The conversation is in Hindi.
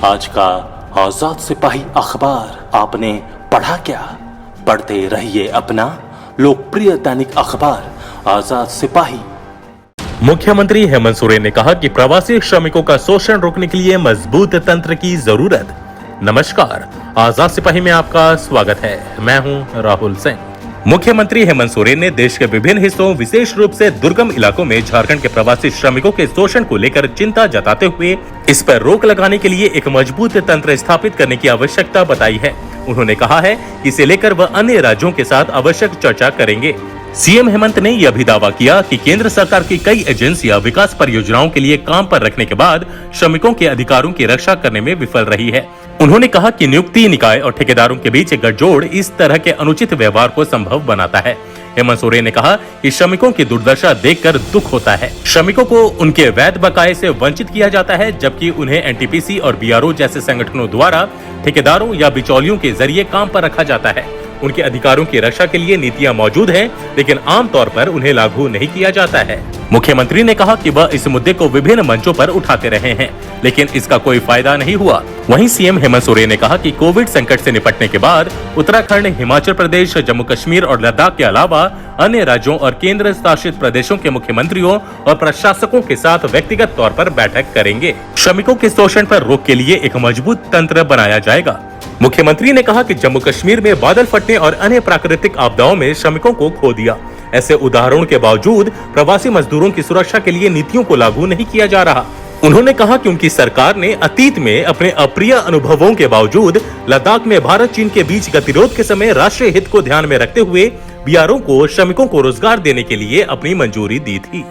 आज का आजाद सिपाही अखबार आपने पढ़ा क्या? पढ़ते रहिए अपना लोकप्रिय दैनिक अखबार आजाद सिपाही। मुख्यमंत्री हेमंत सोरेन ने कहा कि प्रवासी श्रमिकों का शोषण रोकने के लिए मजबूत तंत्र की जरूरत। नमस्कार, आजाद सिपाही में आपका स्वागत है। मैं हूं राहुल सिंह। मुख्यमंत्री हेमंत सोरेन ने देश के विभिन्न हिस्सों, विशेष रूप से दुर्गम इलाकों में झारखंड के प्रवासी श्रमिकों के शोषण को लेकर चिंता जताते हुए इस पर रोक लगाने के लिए एक मजबूत तंत्र स्थापित करने की आवश्यकता बताई है। उन्होंने कहा है कि इसे लेकर वह अन्य राज्यों के साथ आवश्यक चर्चा करेंगे। सीएम हेमंत ने यह भी दावा किया कि केंद्र सरकार की कई एजेंसियां विकास परियोजनाओं के लिए काम पर रखने के बाद श्रमिकों के अधिकारों की रक्षा करने में विफल रही है। उन्होंने कहा कि नियुक्ति निकाय और ठेकेदारों के बीच गठजोड़ इस तरह के अनुचित व्यवहार को संभव बनाता है। हेमंत सोरेन ने कहा कि श्रमिकों की दुर्दशा देखकर दुख होता है। श्रमिकों को उनके वैध बकाये से वंचित किया जाता है, जबकि उन्हें एनटीपीसी और बीआरओ जैसे संगठनों द्वारा ठेकेदारों या बिचौलियों के जरिए काम पर रखा जाता है। उनके अधिकारों की रक्षा के लिए नीतियां मौजूद हैं, लेकिन आमतौर पर उन्हें लागू नहीं किया जाता है। मुख्यमंत्री ने कहा कि वह इस मुद्दे को विभिन्न मंचों पर उठाते रहे हैं, लेकिन इसका कोई फायदा नहीं हुआ। वहीं सीएम हेमंत सोरेन ने कहा कि कोविड संकट से निपटने के बाद उत्तराखंड, हिमाचल प्रदेश, जम्मू कश्मीर और लद्दाख के अलावा अन्य राज्यों और केंद्र शासित प्रदेशों के मुख्यमंत्रियों और प्रशासकों के साथ व्यक्तिगत तौर पर बैठक करेंगे। श्रमिकों के शोषण पर रोक के लिए एक मजबूत तंत्र बनाया जाएगा। मुख्यमंत्री ने कहा कि जम्मू कश्मीर में बादल फटने और अन्य प्राकृतिक आपदाओं में श्रमिकों को खो दिया। ऐसे उदाहरणों के बावजूद प्रवासी मजदूरों की सुरक्षा के लिए नीतियों को लागू नहीं किया जा रहा। उन्होंने कहा कि उनकी सरकार ने अतीत में अपने अप्रिय अनुभवों के बावजूद लद्दाख में भारत चीन के बीच गतिरोध के समय राष्ट्रीय हित को ध्यान में रखते हुए बीआरओ को श्रमिकों को रोजगार देने के लिए अपनी मंजूरी दी थी।